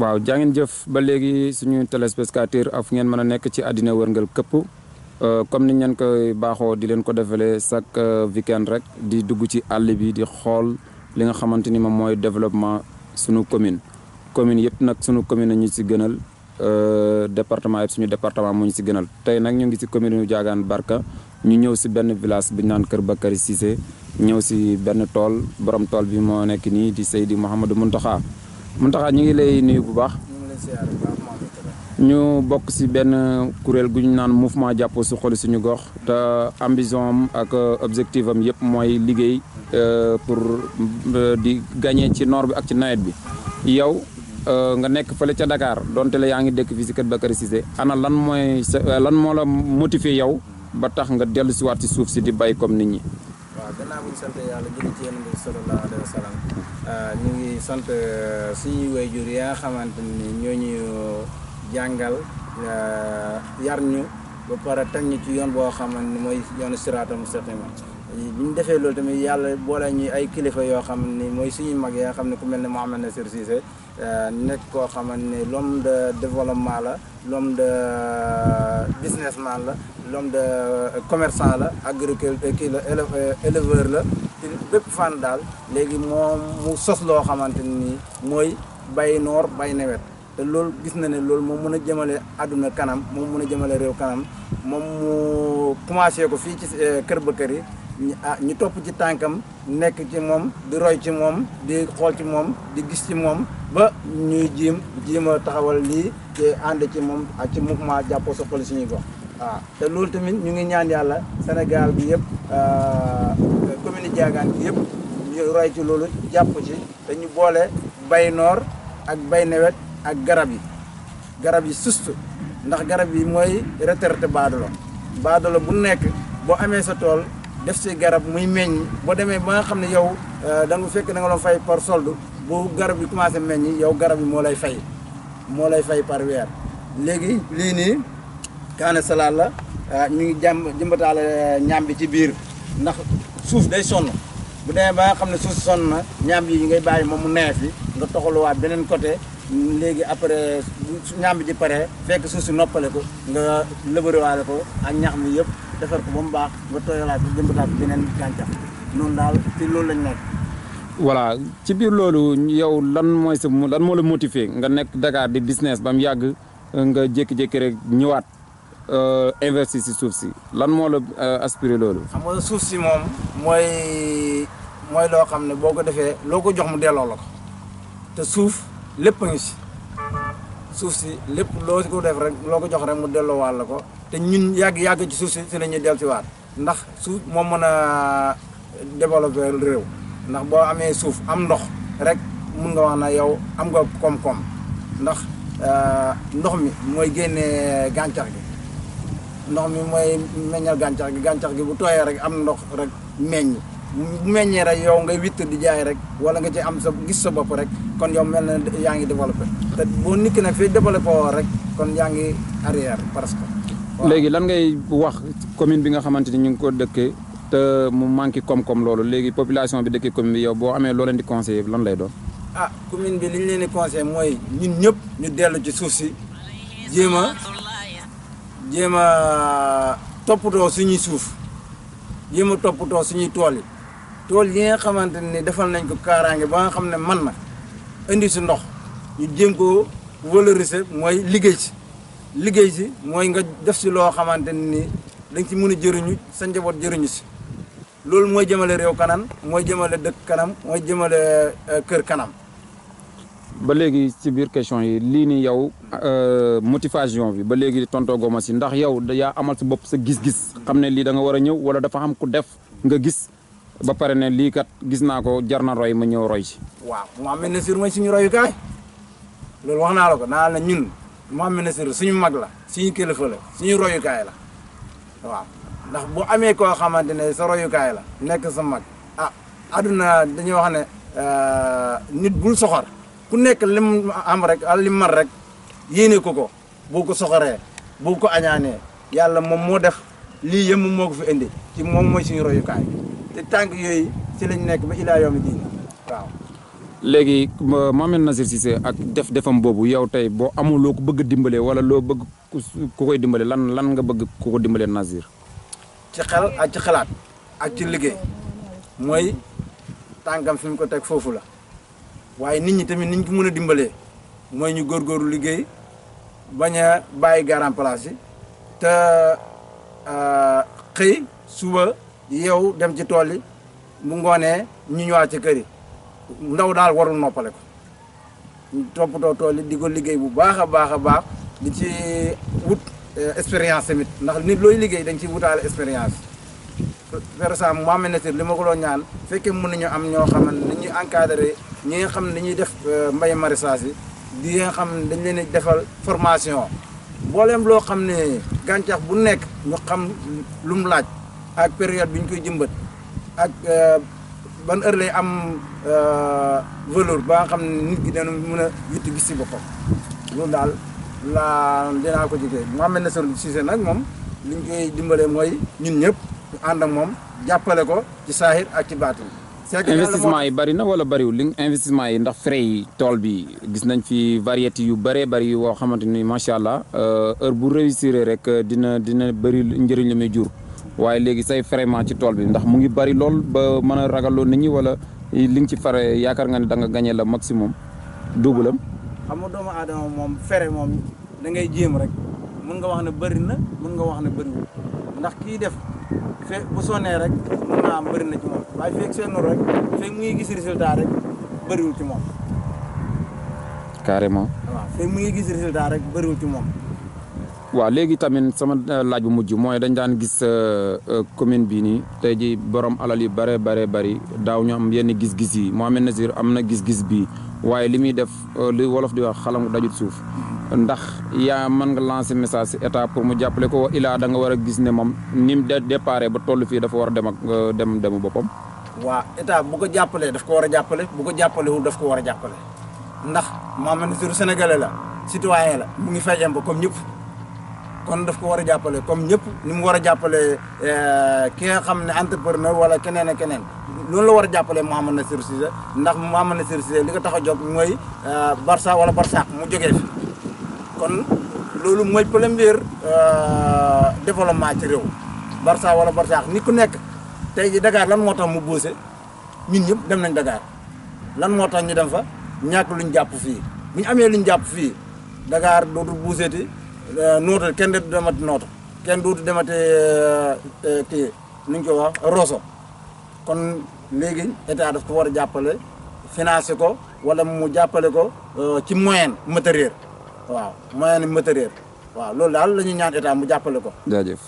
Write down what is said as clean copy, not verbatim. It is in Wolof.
waaw jaa ngeen jëf ba léegi suñu téléspectateur ak fu ngeen mën a nekk ci àddina wërngal këpp comme niñ leen koy baaxoo di leen ko defalee chaque weekend rek di dugg ci àll bi di xool li nga xamante ni moom mooy développement suñu commune yëpp nag suñu commune ñu ci gënal département yëpp suñu département mu ñu ci gënal tey nag ñu ngi ci commune yu Diagane Barka ñu ñëw si benn village bi ñu naan Kër Bakary Cissé ñëw si benn tool borom tool bi moo nekk nii di Seydi Mouhamadou Mountakha ñu ngi lay nuyu bu baax. ñu bokk si benn kuréel gu ñu naan mouvement jàppoo suqali suñu gox te ambition am ak objectif am yëpp mooy liggéey pour di gagner ci noor bi ak ci nawet bi yow nga nekk fële ca Dakar donte la yaa ngi dëkk fii si Kër Bakary Cissé ana lan moo la motiver yow ba tax nga dellu si waat si suuf si di bay comme nit ñi. waaw gannaaw bu ñu sant yàlla julli ci Yonent bi sallallahu alayhi wa sallam ñu ngi sant suñuy waajur yi nga xamante ni ñoo ñu jàngal yar ñu ba pare teg ñu ci yoon boo xamante ni mooy yoonu siraatal mustaqim bi ñu defee loolu tamit yàlla boole ñu ay kilifa yoo xam ni mooy suñuy mag yi nga xam ne ku mel ne Mouhamed Nassir Cissé nekk koo xamante ni l'homme de développement la l'homme de businessman la l'homme de commerçant la agriculteur kii la éleveur la ci bépp fànn daal léegi moom mu sos loo xamante ni mooy bay noor bay nawet te loolu gis na ne loolu moom mën a jëmale àdduna kanam moom mën a jëmale réew kanam moom mu commencé ko fii ci Kër Bakary ñu topp ci tànkam nekk ci moom di roy ci moom di xool ci moom di gis ci moom ba ñuy jéem a taxawal lii te ànd ci moom ak ci mouvement jàppoo suqali suñuy gox waaw te loolu tamit ñu ngi ñaan yàlla Sénégal bi yëpp commune Diagane bi yëpp ñu roy ci loolu jàpp ci te ñu boole bay noor ak bay nawet ak garab yi surtout ndax garab yi mooy retraite baadolo bu nekk boo amee sa tool def si garab muy meññ boo demee ba nga xam ne yow da nga fekk da nga doon fay par solde bu garab yi commencé meññ yow garab yi moo lay fay par weer léegi lii nii kaane salaat la ñu ngi jëmbataale ñaam bi ci biir ndax suuf day sonn bu demee ba nga xam ne suuf si sonn na ñaam yi ngay bàyyi moom mu neex fi nga toxaluwaat beneen côté léegi après ñaam bi di pare fekk suuf si noppale ko nga lëbëriwaale ko ak ñax mi yëpp defar ko ba mu baax nga tooyalaat bi jëmbataat beneen gàncax noonu daal ci loolu lañ nekk. voilà ci biir loolu yow lan moo la motiver nga nekk Dakar di business ba mu yàgg nga jékki-jékki rek ñëwaat investir si suuf si lan moo la aspiré loolu. xam nga suuf si moom mooy loo xam ne boo ko defee loo ko jox mu delloo la ko te suuf lépp a ngi si suuf si lépp loo ko def rek loo ko jox rek mu delloo waat la ko te ñun yàgg ci suuf si la ñuy dellu si waat ndax suuf moo mën a développer réew ndax boo amee suuf am ndox rek mun nga wax na yow am nga koom-koom ndax ndox mi mooy génnee gàncax gi ndox mi mooy meññal gàncax gi bu tooyee rek am ndox rek meññ bu meññee rek yow ngay witt di jaay rek wala nga ci am sa gis sa bopp rek kon yow mel na yaa ngi développé te boo nit ki nag fii développé woo rek kon yaa ngi arrière parce que. léegi lan ngay wax commune bi nga xamante ni ñu ngi ko dëkkee te mu manqué koom-koom loolu léegi population bi dëkkee commune bi yow boo amee loo leen di conseiller lan lay doon. commune bi li ñu leen di conseillé mooy ñun ñëpp ñu dellu ci suuf si jéem a toppatoo suñuy suuf jéem a toppatoo suñuy tool yi nga xamante ni defal nañ ko kaaraange ba nga xam ne man na indi si ndox ñu jéem ko valoriser mooy liggéey si mooy nga def si loo xamante ni dañ si mën a jëriñu sa njaboot jëriñu si loolu mooy jëmale réew kanam mooy jëmale dëkk kanam mooy jëmale kër kanam. ba léegi ci biir question yi lii nii yow motivation bi ba léegi tontoo goma si ndax yow yaa amal sa bopp sa gis-gis xam ne lii da nga war a ñëw wala dafa xam ku def nga gis ba pare ne lii kat gis naa ko jar na roy ma ñëw roy si. waaw Mouhamed Nassir mooy suñu royukaay loolu wax naa la ko naa la ñun Mouhamed Nassir suñu mag la suñu kilifa la suñu royukaay la waaw ndax bu amee koo xamante ne sa royukaay la nekk sa mag àdduna dañuy wax ne nit bul soxor. ku nekk lim am rek lim man rek yéene ko boo ko soxoree boo ko añaanee yàlla moom moo def lii yëpp moo ko fi indi ci moom mooy suñu royukaay te tànk yooyu si lañ nekk ba ilaa yawmi diin waaw. léegi Mohamed Nazir Cissé ak defam boobu yow tey boo amul loo ko bëgg a dimbalee wala loo bëgg ku koy dimbale lan nga bëgg ku ko dimbalee Nazir. ci xel ak ci xalaat ak ci liggéey mooy tànkam fi mu ko teg foofu la waaye nit ñi tamit niñ ko mën a dimbalee mooy ñu góorgóorlu liggéey bañ a bàyyi garan place yi te xëy suba yow dem ci tool yi bu ngoonee ñu ñëwaat ci kër yi ndaw daal warul noppale ko ñu toppatoo tool yi di ko liggéey bu baax a baax a baax di ci wut expérience tamit ndax nit looy liggéey dañ ciy wutaale expérience par exemple Mohamed Nazir li ma ko doon ñaan fekkee mën nañu am ñoo xam ne dañuy encadré ñi nga xam ne dañuy def mbay maraîchage yi di nga xam ne dañ leen di defal formation mbooleem loo xam ne gàncax bu nekk ñu xam lu mu laaj ak période bi ñu koy jëmbat ak ban heure lay am valeur ba nga xam ne nit gi dana mën a yitt gis si boppam loolu daal laa dinaa ko jigéen Mohamed Nazir Cissé nag moom li ñu koy dimbalee mooy ñun ñëpp ñu ànd ak moom jàppale ko ci saahir ak ci baatin. investissement yi bari na wala bariwul li investissement yi ndax frais yi tool bi gis nañ fi variété yu bëree bëri yoo xamante ni macha allah heure bu réussir rek dina bëri njëriñ la muy jur waaye léegi say vraiment ci tool bi ndax mu ngi bëri lool ba mën a ragaloo nit ñi wala li nga ci fare yaakaar nga ne da nga gagné la maximum duubalam. xam nga doomu aadama moom fere moom da ngay jéem rek mun nga wax ne bëri na mun nga wax ne bëriwul ndax kii def fe bu sonnee rek mun naa am bëri na ci moom waaye feeg seenul rek feeg mu ngi gis résultat rek bëriwul ci moom. carrément. waaw feeg mu ngi gis résultat rek bëriwul ci moom. waaw léegi tamit sama laaj bu mujj mooy dañ daan gis commune bii nii tey ji borom alal yu bëri daaw ñu am yenn gis-gis yi Mohamed Nazir am na gis-gis bii waaye li muy def li wolof di wax xalam dajut suuf ndax yaa mën nga lancer message si état pour mu jàppale ko ilaa da nga war a gis ne moom ni mu déparé ba toll fii dafa war a dem ak demu boppam. waaw état bu ko jàppalee daf ko war a jàppale bu ko jàppalewul daf ko war a jàppale ndax Mohamed Nazir sénégalais la citoyen la mu ngi fay impôt comme ñëpp. kon daf ko war a jàppale comme ñëpp ni mu war a jàppale ki nga xam ne entrepreneur wala keneen ak keneen loolu la war a jàppale Mohamed Nazir Cissé ndax Mohamed Nazir Cissé li ko tax a jóg mooy Barça wala Barsaq mu jógee fi kon loolu mooy premier développement ci réew Barça wala Barsaq nit ku nekk tey ji Dakar lan moo tax mu boose ñun ñëpp dem nañ Dakar lan moo tax ñu dem fa ñàkk luñ jàpp fii bu ñu amee luñ jàpp fii Dakar dootul buuseeti nooto kenn du demati nooto kenn dootu demati kii nu ñu ko wax Rosso kon léegi état daf ko war a jàppale financé ko wala mu jàppale ko ci moyen matériel waaw moyen matériel waaw loolu daal la ñuy ñaan état mu jàppale ko. jaajëf.